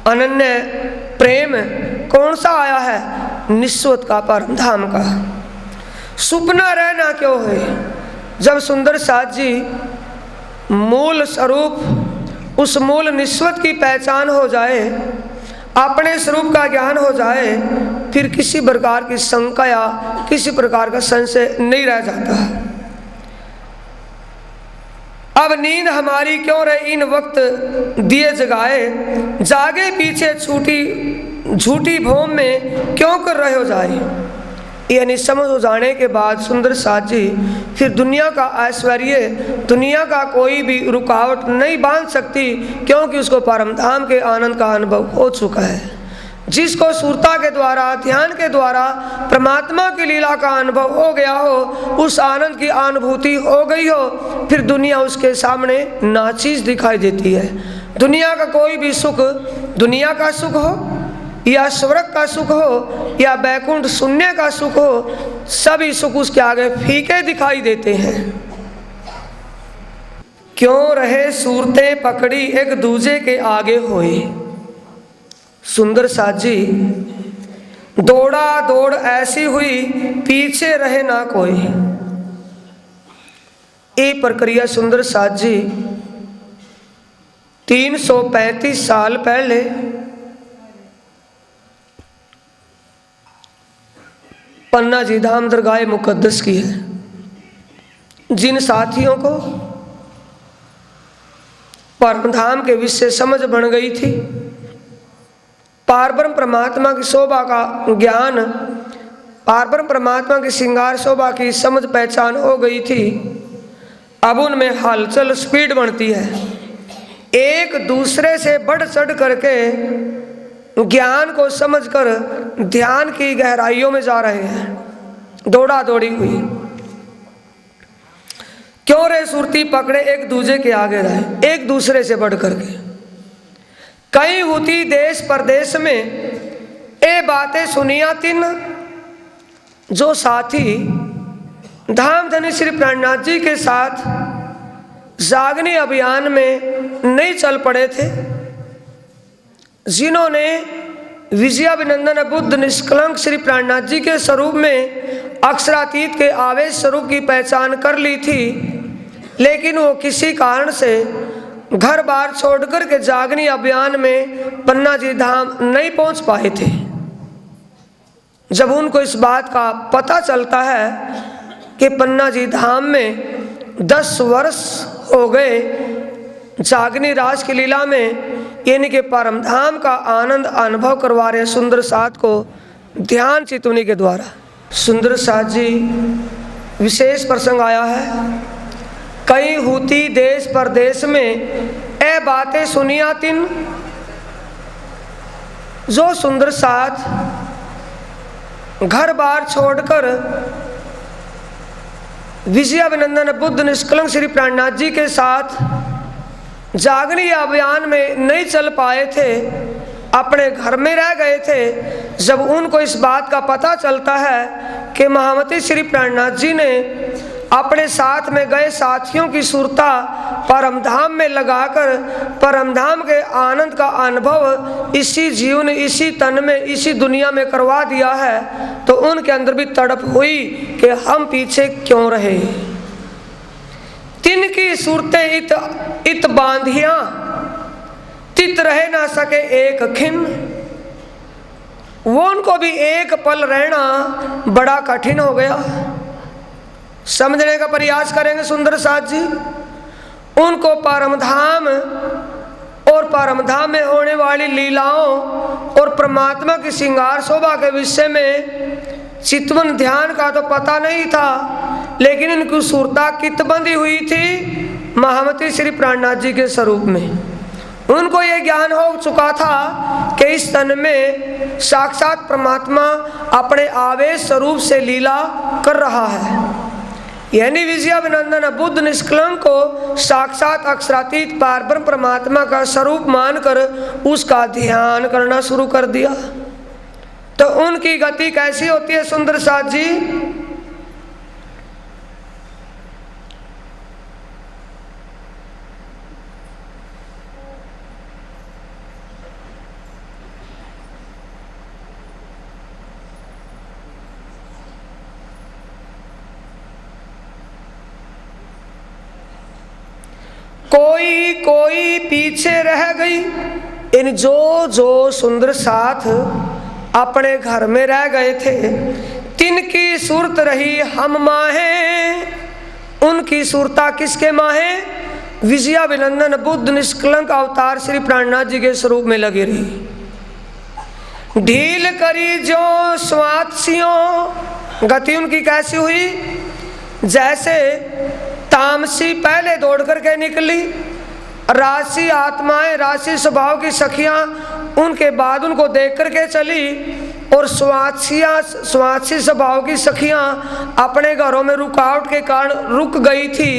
अनन्य प्रेम कौन सा आया है? निस्वत का परम धाम का। सुपना रहना क्यों है? जब सुंदर साथ जी मूल स्वरूप उस मूल निस्वत की पहचान हो जाए, अपने स्वरूप का ज्ञान हो जाए, फिर किसी प्रकार की शंका या किसी प्रकार का संशय नहीं रह जाता। अब नींद हमारी क्यों रहे इन वक्त दिए जगाए, जागे पीछे छूटी झूठी भोम में क्यों कर रहे हो जाए। यानी समझ हो जाने के बाद सुंदर साथ जी फिर दुनिया का ऐश्वर्य, दुनिया का कोई भी रुकावट नहीं बांध सकती, क्योंकि उसको परम धाम के आनंद का अनुभव हो चुका है। जिसको सुरता के द्वारा, ध्यान के द्वारा परमात्मा की लीला का अनुभव हो गया हो, उस आनंद की अनुभूति हो गई हो, फिर दुनिया उसके सामने नाचीज दिखाई देती है। दुनिया का कोई भी सुख, दुनिया का सुख हो या स्वर्ग का सुख हो या बैकुंठ शून्य का सुख हो, सभी सुख उसके आगे फीके दिखाई देते हैं। क्यों रहे सूरतें पकड़ी एक दूजे के आगे होए। सुंदर साथ जी दौड़ा दौड़ ऐसी हुई पीछे रहे ना कोई। ये प्रक्रिया सुंदर साथ जी 335 साल पहले पन्ना जी धाम दरगाह मुकद्दस की है। जिन साथियों को परम धाम के विषय समझ बन गई थी, पारब्रह्म परमात्मा की शोभा का ज्ञान, पारब्रह्म परमात्मा की श्रृंगार शोभा की समझ पहचान हो गई थी, अब उनमें हलचल स्पीड बनती है। एक दूसरे से बढ़ चढ़ करके ज्ञान को समझकर ध्यान की गहराइयों में जा रहे हैं। दौड़ा दौड़ी हुई क्यों रे सुरती पकड़े एक दूजे के आगे रहे, एक दूसरे से बढ़ करके। कहीं होती देश परदेश में ए बातें सुनिया तिन, जो साथी धाम धनी श्री प्राणनाथ जी के साथ जागनी अभियान में नहीं चल पड़े थे, जिन्होंने विजयाभिनंदन बुद्ध निष्कलंक श्री प्राणनाथ जी के स्वरूप में अक्षरातीत के आवेश स्वरूप की पहचान कर ली थी, लेकिन वो किसी कारण से घर बार छोड़कर के जागनी अभियान में पन्ना जी धाम नहीं पहुंच पाए थे। जब उनको इस बात का पता चलता है कि पन्ना जी धाम में 10 वर्ष हो गए जागनी राज की लीला में, यानी कि परम धाम का आनंद अनुभव करवा रहे सुंदर साथ को ध्यान चितुनी के द्वारा। सुंदर साथ जी विशेष प्रसंग आया है। कहीं होती देश परदेश में ए बातें सुनिया तिन, जो सुंदर साथ घर बार छोड़कर विजयाभिनंदन बुद्ध निष्कलंक श्री प्राणनाथ जी के साथ जागनी अभियान में नहीं चल पाए थे, अपने घर में रह गए थे। जब उनको इस बात का पता चलता है कि महामती श्री प्राणनाथ जी ने अपने साथ में गए साथियों की सुरता परमधाम में लगाकर परमधाम के आनंद का अनुभव इसी जीवन, इसी तन में, इसी दुनिया में करवा दिया है, तो उनके अंदर भी तड़प हुई कि हम पीछे क्यों रहे। तिनकी सूरतें इत बांधियां, तित रहे ना सके एक खिन। वो उनको भी एक पल रहना बड़ा कठिन हो गया। समझने का प्रयास करेंगे सुंदर साथ जी। उनको परमधाम और परमधाम में होने वाली लीलाओं और परमात्मा की श्रृंगार शोभा के विषय में चितवन ध्यान का तो पता नहीं था, लेकिन इनकी सुरता कित बंधी हुई थी महामती श्री प्राणनाथ जी के स्वरूप में। उनको ये ज्ञान हो चुका था कि इस तन में साक्षात परमात्मा अपने आवेश स्वरूप से लीला कर रहा है। यानी विजयाभिनंदन बुद्ध निष्कलंक को साक्षात अक्षरातीत पारब्रह्म परमात्मा का स्वरूप मानकर उसका ध्यान करना शुरू कर दिया। तो उनकी गति कैसी होती है सुंदर साथ जी? कोई कोई पीछे रह गई। इन जो सुंदर साथ अपने घर में रह गए थे, तिनकी सूरत रही हम माहे। उनकी सूरता किसके माहे? विजयाभिनंदन बुद्ध निष्कलंक अवतार श्री प्राणनाथ जी के स्वरूप में लगी रही। ढील करी जो स्वात्सियों, गति उनकी कैसी हुई? जैसे तामसी पहले दौड़ करके निकली, राशि आत्माएं, राशि स्वभाव की सखियां उनके बाद उनको देख करके चली, और स्वात्सी स्वभाव की सखियां अपने घरों में रुकावट के कारण रुक गई थी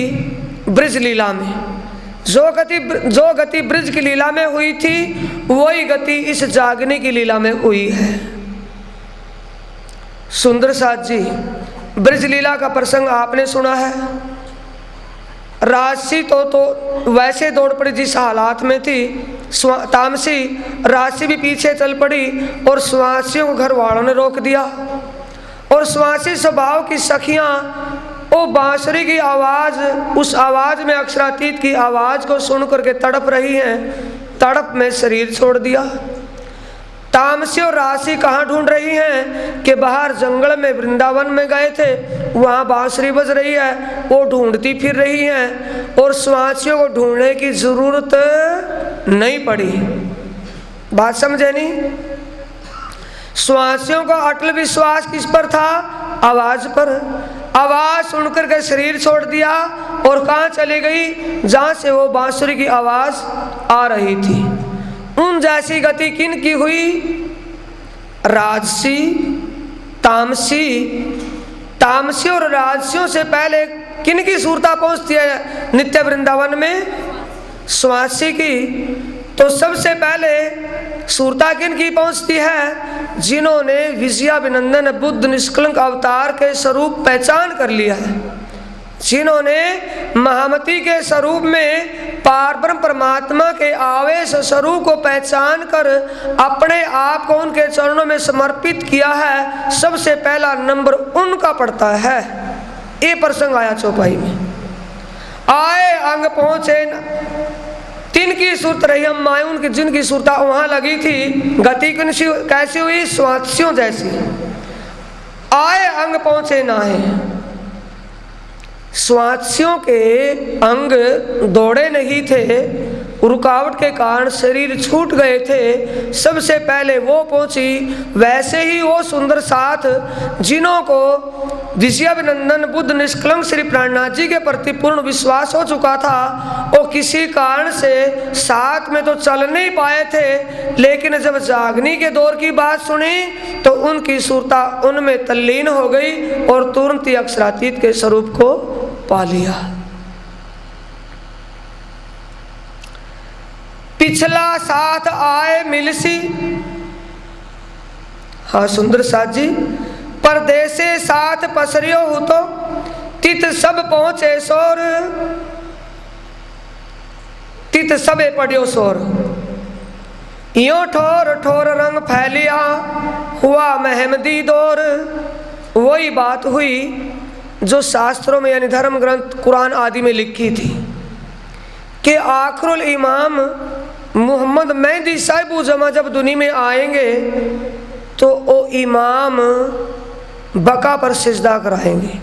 ब्रज लीला में। जो गति ब्रज की लीला में हुई थी, वही गति इस जागने की लीला में हुई है। सुंदर साथ जी, ब्रज लीला का प्रसंग आपने सुना है। राशि तो वैसे दौड़ पड़ी जिस हालात में थी, तामसी राशि भी पीछे चल पड़ी और स्वासियों को घर वालों ने रोक दिया। और स्वासी स्वभाव की सखियां वो बांसुरी की आवाज, उस आवाज में अक्षरातीत की आवाज को सुन करके तड़प रही हैं। तड़प में शरीर छोड़ दिया। तामसी और राशि कहाँ ढूंढ रही हैं कि बाहर जंगल में वृंदावन में गए थे, वहाँ बांसुरी बज रही है, वो ढूंढती फिर रही हैं। और स्वासियों को ढूंढने की जरूरत नहीं पड़ी। बात समझे नहीं? स्वासियों का अटल विश्वास किस पर था? आवाज पर। आवाज सुनकर के शरीर छोड़ दिया और कहाँ चली गई? जहाँ से वो बांसुरी की आवाज आ रही थी। उन जैसी गति किन की हुई? राजसी, तामसी। तामसी और राजसियों से पहले किन की सूरता पहुंचती है नित्य वृंदावन में? स्वासी की। तो सबसे पहले सूरता किन की पहुंचती है? जिन्होंने विजयाभिनंदन बुद्ध निष्कलंक अवतार के स्वरूप पहचान कर लिया है, जिन्होंने महामती के स्वरूप में पारब्रह्म परमात्मा के आवेश स्वरूप को पहचान कर अपने आप को उनके चरणों में समर्पित किया है। सबसे पहला नंबर उनका पड़ता है। ये प्रसंग आया चौपाई में। आए अंग पहुंचे तिनकी सूरत रही हम माए। उनकी जिनकी सूरता वहां लगी थी, गति कैसी हुई? स्वात्सियों जैसी। आए अंग पहुंचे ना है। स्वात्सियों के अंग दौड़े नहीं थे, रुकावट के कारण शरीर छूट गए थे। सबसे पहले वो पहुंची। वैसे ही वो सुंदर साथ जिन्हों को विजयाभिनंदन बुद्ध निष्कलंक श्री प्राणनाथ जी के प्रति पूर्ण विश्वास हो चुका था, वो किसी कारण से साथ में तो चल नहीं पाए थे, लेकिन जब जागनी के दौर की बात सुनी तो उनकी सूरता उनमें तल्लीन हो गई और तुरंत ही अक्षरातीत के स्वरूप को पा लिया। पिछला साथ आए मिलसी। हाँ सुंदर साथ जी, परदेसे साथ पसरियो हो तो तित सब पहुंचे सोर, तित सबे पड़ियो शोर। यो ठोर ठोर रंग फैलिया हुआ महमदी दौर। वही बात हुई जो शास्त्रों में यानी धर्म ग्रंथ कुरान आदि में लिखी थी कि आखिरुल इमाम मोहम्मद मेहदी साहिब जमा जब दुनिया में आएंगे तो वो इमाम बका पर सिजदा कराएंगे।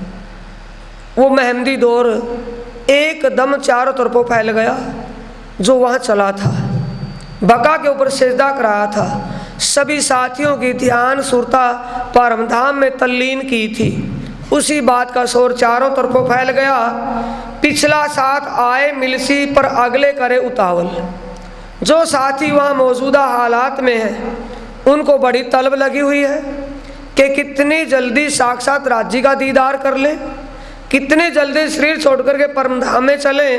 वो मेहंदी दौर एकदम चारों तरफों फैल गया जो वहाँ चला था, बका के ऊपर सिजदा कराया था। सभी साथियों की ध्यान सुरता परमधाम में तल्लीन की थी। उसी बात का शोर चारों तरफों फैल गया। पिछला साथ आए मिलसी पर अगले करे उतावल। जो साथी वहाँ मौजूदा हालात में है उनको बड़ी तलब लगी हुई है कि कितनी जल्दी साक्षात राज्य का दीदार कर ले, कितने जल्दी शरीर छोड़ करके परमधाम में चले।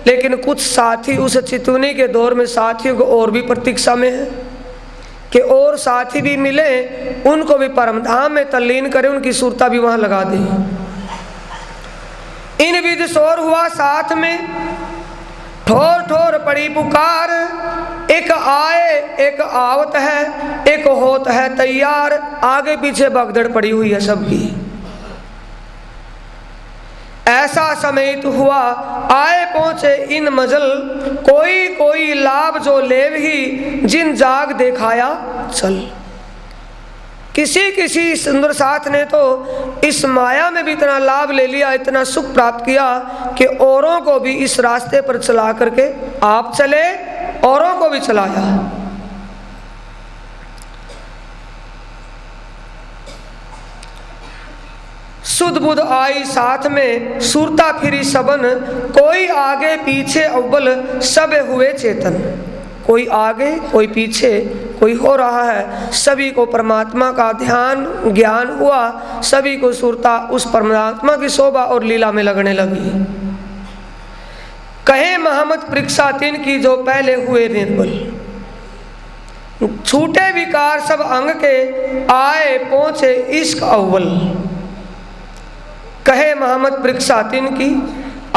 लेकिन कुछ साथी उस चितवनी के दौर में साथियों को और भी प्रतीक्षा में है कि और साथी भी मिले, उनको भी परमधाम में तल्लीन करें, उनकी सुरता भी वहां लगा दें। इन विध शोर हुआ साथ में, ठोर ठोर पड़ी पुकार, एक आए एक आवत है, एक होत है तैयार। आगे पीछे भगदड़ पड़ी हुई है सबकी। ऐसा समेत हुआ आए पहुंचे इन मजल, कोई कोई लाभ जो लेव ही, जिन जाग दिखाया चल। किसी किसी सुंदर साथ ने तो इस माया में भी इतना लाभ ले लिया, इतना सुख प्राप्त किया कि औरों को भी इस रास्ते पर चला करके आप चले, औरों को भी चलाया। सुध बुध आई साथ में, सुरता फिरी सबन, कोई आगे पीछे अव्वल, सब हुए चेतन। कोई आगे कोई पीछे, कोई हो रहा है। सभी को परमात्मा का ध्यान ज्ञान हुआ, सभी को सुरता उस परमात्मा की शोभा और लीला में लगने लगी। कहे मोहम्मद परीक्षा तीन की जो पहले हुए निर्बल, छूटे विकार सब अंग के, आए पहुंचे इश्क अव्वल। कहे मोहम्मद परीक्षा तीन की,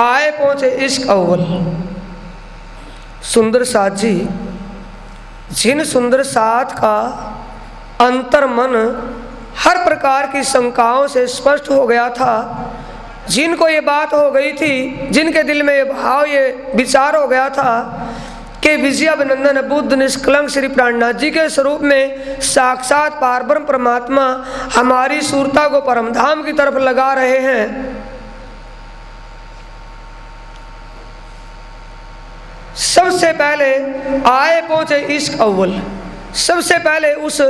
आए पहुंचे इश्क अव्वल। सुंदर साथ जी, जिन सुंदर साथ का अंतर मन हर प्रकार की शंकाओं से स्पष्ट हो गया था, जिनको ये बात हो गई थी, जिनके दिल में ये भाव ये विचार हो गया था कि विजयाभिनंदन बुद्ध निष्कलंक श्री प्राणनाथ जी के स्वरूप में साक्षात पारब्रह्म परमात्मा हमारी सुरता को परमधाम की तरफ लगा रहे हैं। सबसे पहले आए पहुंचे इश्क अव्वल। सबसे पहले उस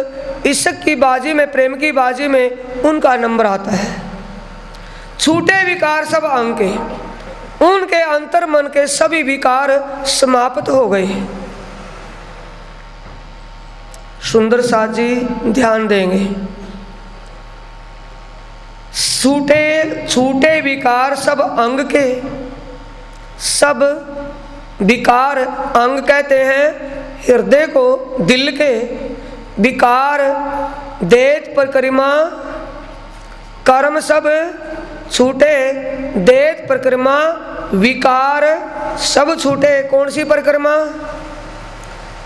इश्क की बाजी में, प्रेम की बाजी में उनका नंबर आता है। छूटे विकार सब अंग के, उनके अंतर मन के सभी विकार समाप्त हो गए। सुंदर साथ जी ध्यान देंगे, छूटे विकार सब अंग के, सब विकार अंग कहते हैं हृदय को, दिल के विकार, देत परिक्रमा कर्म सब छूटे, देत परिक्रमा विकार सब छूटे। कौन सी परिक्रमा?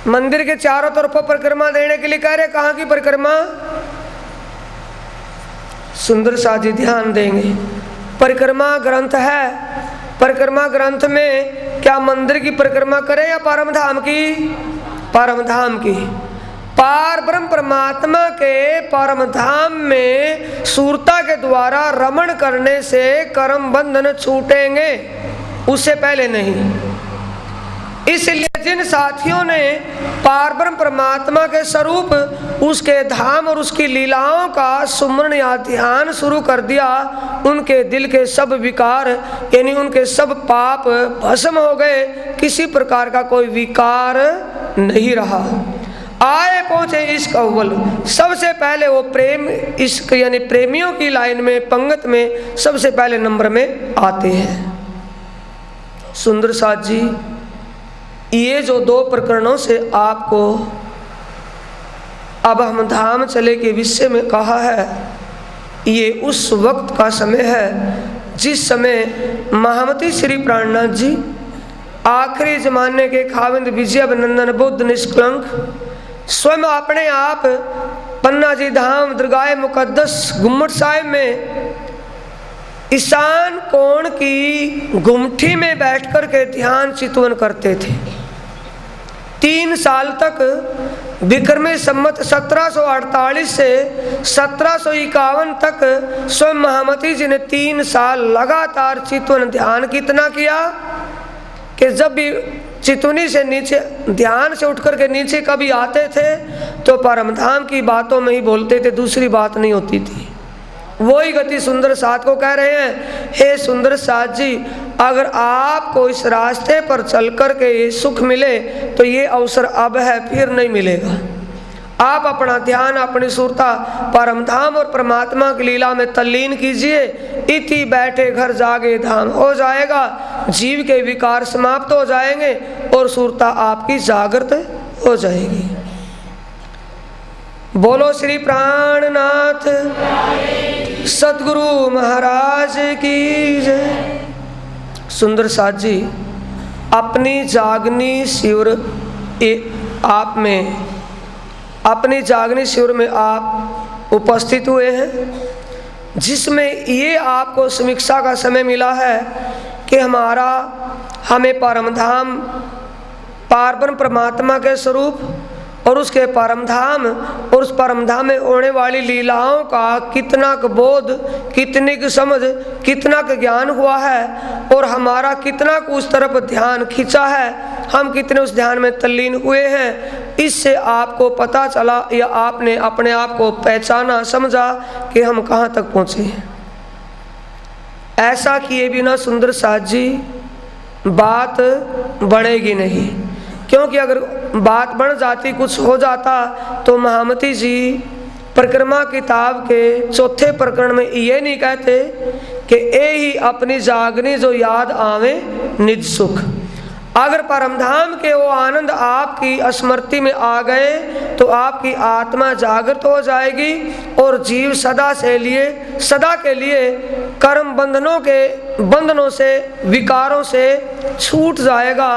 मंदिर के चारों तरफों परिक्रमा देने के लिए कह रहे, कहाँ की परिक्रमा? सुंदर साथ जी ध्यान देंगे, परिक्रमा ग्रंथ है। परिक्रमा ग्रंथ में क्या मंदिर की परिक्रमा करें या परमधाम की? परमधाम की। पार ब्रह्म परमात्मा के परमधाम में सुरता के द्वारा रमण करने से कर्म बंधन छूटेंगे, उससे पहले नहीं। इसलिए जिन साथियों ने पार ब्रह्म परमात्मा के स्वरूप, उसके धाम और उसकी लीलाओं का सुमरण या ध्यान शुरू कर दिया, उनके दिल के सब विकार यानी उनके सब पाप भस्म हो गए। किसी प्रकार का कोई विकार नहीं रहा। आए पहुंचे इश्क अव्वल। सबसे पहले वो प्रेम इश्क यानी प्रेमियों की लाइन में, पंगत में सबसे पहले नंबर में आते हैं। सुंदर साथ जी, ये जो दो प्रकरणों से आपको अब हम धाम चले के विषय में कहा है, ये उस वक्त का समय है जिस समय महामती श्री प्राणनाथ जी आखिरी जमाने के खाविंद विजयाभिनंदन बुद्ध निष्कलंक स्वयं अपने आप पन्ना जी धाम दरगाह मुकद्दस गुम्मट साहिब में ईशान कोण की गुमठी में बैठकर के ध्यान चितवन करते थे। 3 साल तक विक्रमी संमत 1748 से 1751 तक स्वयं महामती जी ने 3 साल लगातार चितवन ध्यान कितना किया कि जब भी चितवनी से नीचे ध्यान से उठ कर के नीचे कभी आते थे तो परमधाम की बातों में ही बोलते थे, दूसरी बात नहीं होती थी। वही गति सुंदर साथ को कह रहे हैं, हे सुंदर साथ जी, अगर आपको इस रास्ते पर चल कर के ये सुख मिले तो ये अवसर अब है, फिर नहीं मिलेगा। आप अपना ध्यान, अपनी सुरता परमधाम और परमात्मा की लीला में तल्लीन कीजिए। इति बैठे घर जागे धाम हो जाएगा, जीव के विकार समाप्त हो जाएंगे और सुरता आपकी जागृत हो जाएगी। बोलो श्री प्राणनाथ सतगुरु महाराज की जय। सुंदर साथ जी, अपनी जागनी शिविर आप में, अपनी जागनी शिविर में आप उपस्थित हुए हैं, जिसमें ये आपको समीक्षा का समय मिला है कि हमें परमधाम पारब्रह्म परमात्मा के स्वरूप और उसके परमधाम और उस परमधाम में होने वाली लीलाओं का कितना बोध, कितनी की समझ, कितना का ज्ञान हुआ है और हमारा कितना उस तरफ ध्यान खींचा है, हम कितने उस ध्यान में तल्लीन हुए हैं, इससे आपको पता चला या आपने अपने आप को पहचाना, समझा कि हम कहाँ तक पहुँचे हैं। ऐसा किए बिना सुंदर साथ जी बात बढ़ेगी नहीं, क्योंकि अगर बात बढ़ जाती, कुछ हो जाता तो महामती जी परिक्रमा किताब के 4 प्रकरण में ये नहीं कहते कि ए ही अपनी जागनी जो याद आवे निज सुख। अगर परमधाम के वो आनंद आपकी स्मृति में आ गए तो आपकी आत्मा जागृत हो जाएगी और जीव सदा के लिए कर्म बंधनों से, विकारों से छूट जाएगा,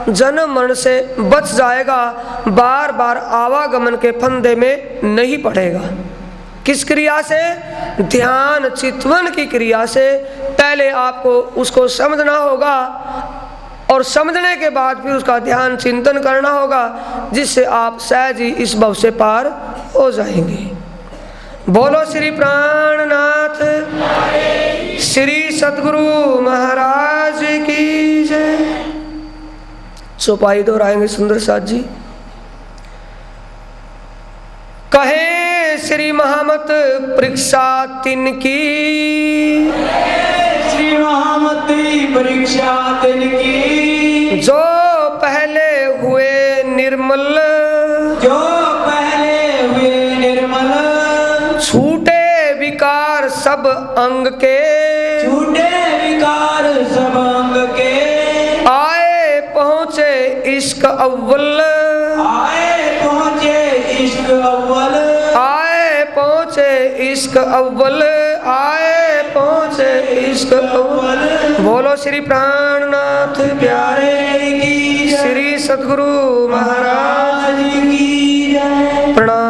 जन्म मरण से बच जाएगा, बार बार आवागमन के फंदे में नहीं पड़ेगा। किस क्रिया से? ध्यान चितवन की क्रिया से। पहले आपको उसको समझना होगा और समझने के बाद फिर उसका ध्यान चिंतन करना होगा, जिससे आप सहज ही इस भव से पार हो जाएंगे। बोलो श्री प्राणनाथ श्री सतगुरु महाराज की जय। चौपाई दोहराएंगे सुंदर साथ जी। कहे श्री महामत परीक्षा तिनकी, श्री महामती परीक्षा तिनकी, जो पहले हुए निर्मल, जो पहले हुए निर्मल, छूटे विकार सब अंग के, छूटे विकार सब अंग के, आए पहुँचे इश्क अव्वल, आए पहुँचे इश्क अव्वल, आए पहुँचे इश्क अव्वल, आए पहुँचे इश्क अव्वल। बोलो श्री प्राणनाथ प्यारे की, श्री सतगुरु महाराज की जय। प्रणाम।